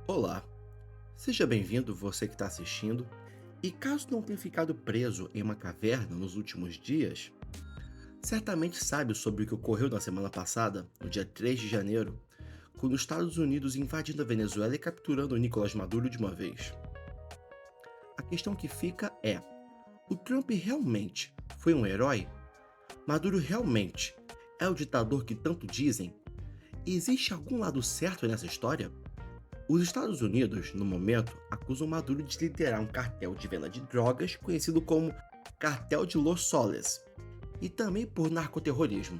Olá, seja bem-vindo você que está assistindo. E caso não tenha ficado preso em uma caverna nos últimos dias, certamente sabe sobre o que ocorreu na semana passada, no dia 3 de janeiro, quando os Estados Unidos invadindo a Venezuela e capturando o Nicolás Maduro de uma vez. A questão que fica é: o Trump realmente foi um herói? Maduro realmente é o ditador que tanto dizem? Existe algum lado certo nessa história? Os Estados Unidos, no momento, acusam Maduro de liderar um cartel de venda de drogas conhecido como Cartel de Los Soles, e também por narcoterrorismo,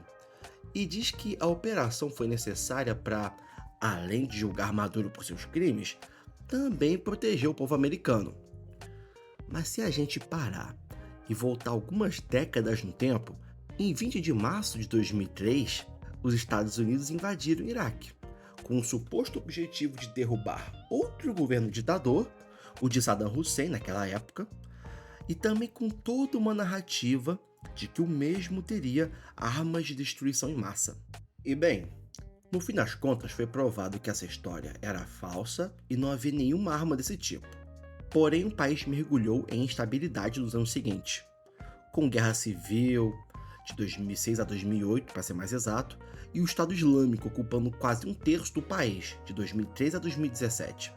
e diz que a operação foi necessária para, além de julgar Maduro por seus crimes, também proteger o povo americano. Mas se a gente parar e voltar algumas décadas no tempo, em 20 de março de 2003, os Estados Unidos invadiram o Iraque, com o suposto objetivo de derrubar outro governo ditador, o de Saddam Hussein naquela época, e também com toda uma narrativa de que o mesmo teria armas de destruição em massa. E bem, no fim das contas foi provado que essa história era falsa e não havia nenhuma arma desse tipo. Porém, o país mergulhou em instabilidade nos anos seguintes, com guerra civil, de 2006 a 2008, para ser mais exato, e o Estado Islâmico ocupando quase um terço do país, de 2013 a 2017.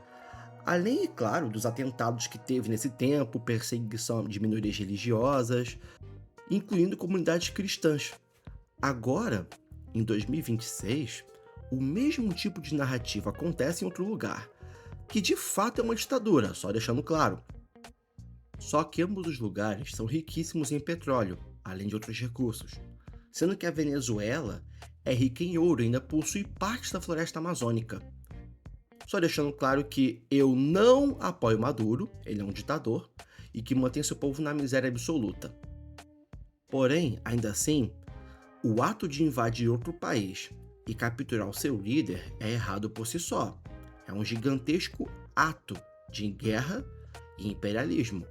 Além, é claro, dos atentados que teve nesse tempo, perseguição de minorias religiosas, incluindo comunidades cristãs. Agora, em 2026, o mesmo tipo de narrativa acontece em outro lugar, que de fato é uma ditadura, só deixando claro. Só que ambos os lugares são riquíssimos em petróleo, além de outros recursos, sendo que a Venezuela é rica em ouro e ainda possui parte da floresta amazônica. Só deixando claro que eu não apoio Maduro, ele é um ditador, e que mantém seu povo na miséria absoluta. Porém, ainda assim, o ato de invadir outro país e capturar o seu líder é errado por si só. É um gigantesco ato de guerra e imperialismo.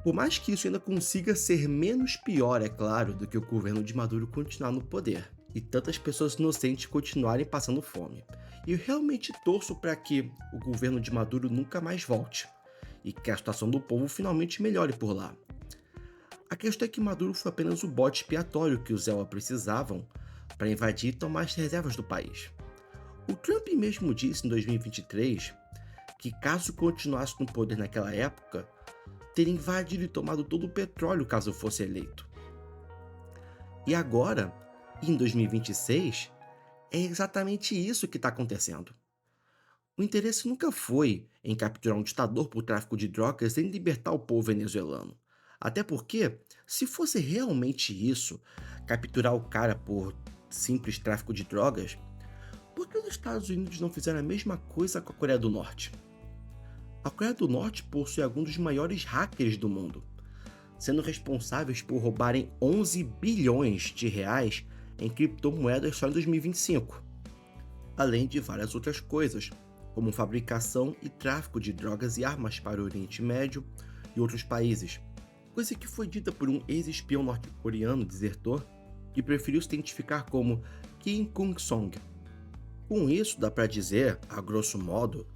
Por mais que isso ainda consiga ser menos pior, é claro, do que o governo de Maduro continuar no poder e tantas pessoas inocentes continuarem passando fome. E eu realmente torço para que o governo de Maduro nunca mais volte e que a situação do povo finalmente melhore por lá. A questão é que Maduro foi apenas o bode expiatório que os Zelwa precisavam para invadir e tomar as reservas do país. O Trump mesmo disse em 2023 que caso continuasse no poder naquela época, teria invadido e tomado todo o petróleo caso fosse eleito. E agora, em 2026, é exatamente isso que está acontecendo. O interesse nunca foi em capturar um ditador por tráfico de drogas e em libertar o povo venezuelano. Até porque, se fosse realmente isso, capturar o cara por simples tráfico de drogas, por que os Estados Unidos não fizeram a mesma coisa com a Coreia do Norte? A Coreia do Norte possui alguns dos maiores hackers do mundo, sendo responsáveis por roubarem 11 bilhões de reais em criptomoedas só em 2025, além de várias outras coisas, como fabricação e tráfico de drogas e armas para o Oriente Médio e outros países, coisa que foi dita por um ex-espião norte-coreano desertor que preferiu se identificar como Kim Kung-song. Com isso, dá para dizer, a grosso modo,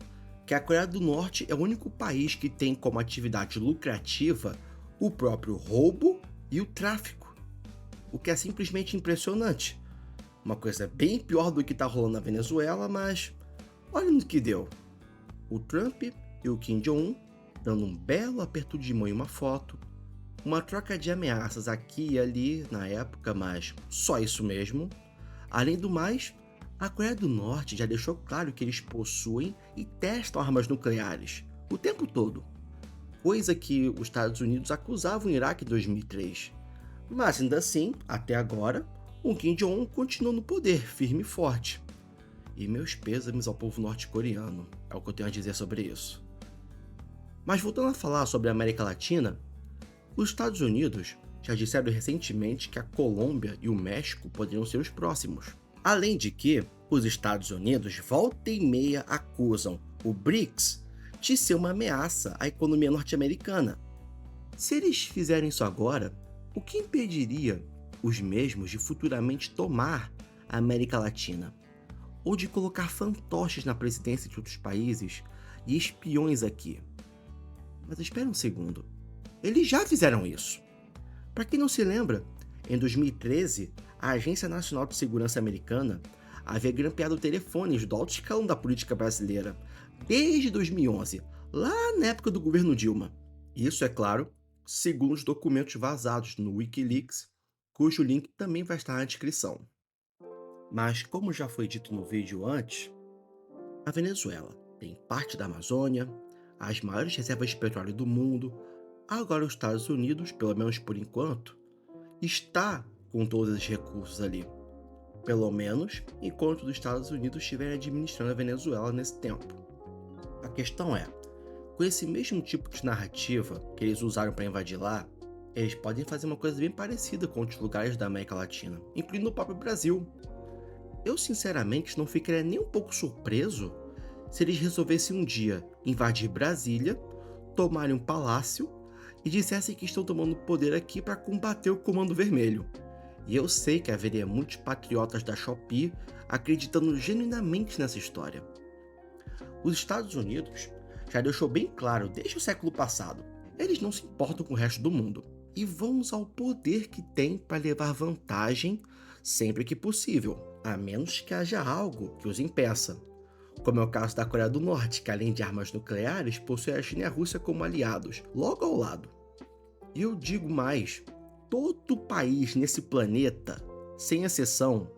que a Coreia do Norte é o único país que tem como atividade lucrativa o próprio roubo e o tráfico, o que é simplesmente impressionante. Uma coisa bem pior do que está rolando na Venezuela, mas olha no que deu. O Trump e o Kim Jong-un dando um belo aperto de mão e uma foto, uma troca de ameaças aqui e ali na época, mas só isso mesmo. Além do mais, a Coreia do Norte já deixou claro que eles possuem e testam armas nucleares o tempo todo, coisa que os Estados Unidos acusavam o Iraque em 2003. Mas ainda assim, até agora, o Kim Jong-un continua no poder, firme e forte. E meus pêsames ao povo norte-coreano, é o que eu tenho a dizer sobre isso. Mas voltando a falar sobre a América Latina, os Estados Unidos já disseram recentemente que a Colômbia e o México poderiam ser os próximos. Além de que, os Estados Unidos volta e meia acusam o BRICS de ser uma ameaça à economia norte-americana. Se eles fizerem isso agora, o que impediria os mesmos de futuramente tomar a América Latina? ou de colocar fantoches na presidência de outros países e espiões aqui. Mas espera um segundo. Eles já fizeram isso. Para quem não se lembra, em 2013, a Agência Nacional de Segurança Americana havia grampeado telefones do alto escalão da política brasileira desde 2011, lá na época do governo Dilma. Isso, é claro, segundo os documentos vazados no Wikileaks, cujo link também vai estar na descrição. Mas, como já foi dito no vídeo antes, a Venezuela tem parte da Amazônia, as maiores reservas de petróleo do mundo. Agora os Estados Unidos, pelo menos por enquanto, está com todos esses recursos ali. Pelo menos enquanto os Estados Unidos estiverem administrando a Venezuela nesse tempo. A questão é, com esse mesmo tipo de narrativa que eles usaram para invadir lá, eles podem fazer uma coisa bem parecida com outros lugares da América Latina, incluindo o próprio Brasil. Eu sinceramente não ficaria nem um pouco surpreso se eles resolvessem um dia invadir Brasília, tomarem um palácio e dissessem que estão tomando poder aqui para combater o Comando Vermelho. E eu sei que haveria muitos patriotas da Shopee acreditando genuinamente nessa história. Os Estados Unidos já deixou bem claro desde o século passado, eles não se importam com o resto do mundo e vão usar o poder que têm para levar vantagem sempre que possível, a menos que haja algo que os impeça, como é o caso da Coreia do Norte, que além de armas nucleares, possui a China e a Rússia como aliados, logo ao lado. E eu digo mais, todo país nesse planeta, sem exceção,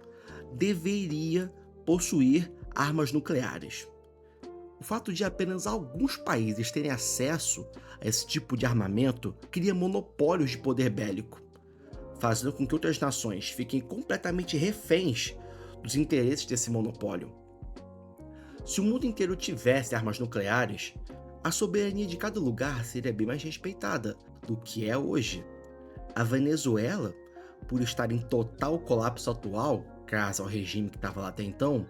deveria possuir armas nucleares. O fato de apenas alguns países terem acesso a esse tipo de armamento cria monopólios de poder bélico, fazendo com que outras nações fiquem completamente reféns dos interesses desse monopólio. Se o mundo inteiro tivesse armas nucleares, a soberania de cada lugar seria bem mais respeitada do que é hoje. A Venezuela, por estar em total colapso atual, graças ao regime que estava lá até então,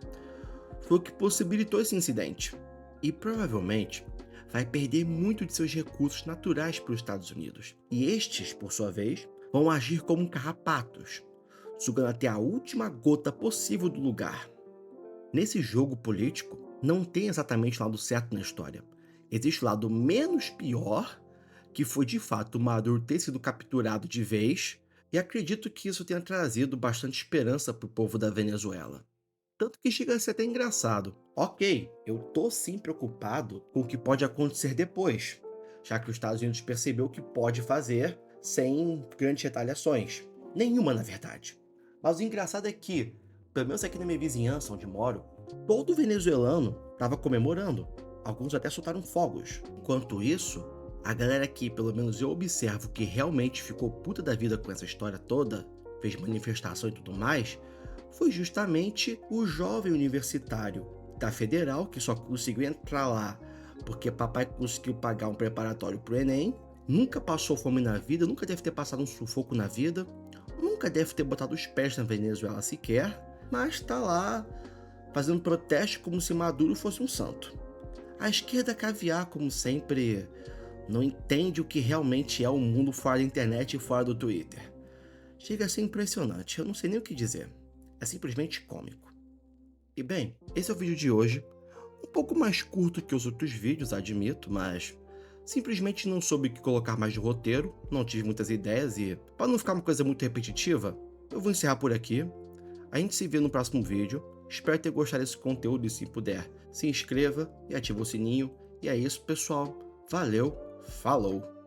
foi o que possibilitou esse incidente. E provavelmente vai perder muito de seus recursos naturais para os Estados Unidos. E estes, por sua vez, vão agir como carrapatos, sugando até a última gota possível do lugar. Nesse jogo político, não tem exatamente o lado certo na história. Existe o lado menos pior, que foi de fato o Maduro ter sido capturado de vez, e acredito que isso tenha trazido bastante esperança para o povo da Venezuela. Tanto que chega a ser até engraçado. Ok, eu tô sim preocupado com o que pode acontecer depois, já que os Estados Unidos percebeu o que pode fazer sem grandes retaliações. Nenhuma, na verdade. Mas o engraçado é que, pelo menos aqui na minha vizinhança onde moro, todo venezuelano estava comemorando. Alguns até soltaram fogos. Enquanto isso, a galera aqui, pelo menos eu observo, que realmente ficou puta da vida com essa história toda, fez manifestação e tudo mais, foi justamente o jovem universitário da Federal, que só conseguiu entrar lá porque papai conseguiu pagar um preparatório pro Enem, nunca passou fome na vida, nunca deve ter passado um sufoco na vida, nunca deve ter botado os pés na Venezuela sequer, mas tá lá fazendo protesto como se Maduro fosse um santo. A esquerda caviar, como sempre, não entende o que realmente é o mundo fora da internet e fora do Twitter. Chega a ser impressionante, eu não sei nem o que dizer. É simplesmente cômico. E bem, esse é o vídeo de hoje. Um pouco mais curto que os outros vídeos, admito, mas simplesmente não soube o que colocar mais de roteiro, não tive muitas ideias e, para não ficar uma coisa muito repetitiva, eu vou encerrar por aqui. A gente se vê no próximo vídeo. Espero ter gostado desse conteúdo e, se puder, se inscreva e ative o sininho. E é isso, pessoal. Valeu, falou!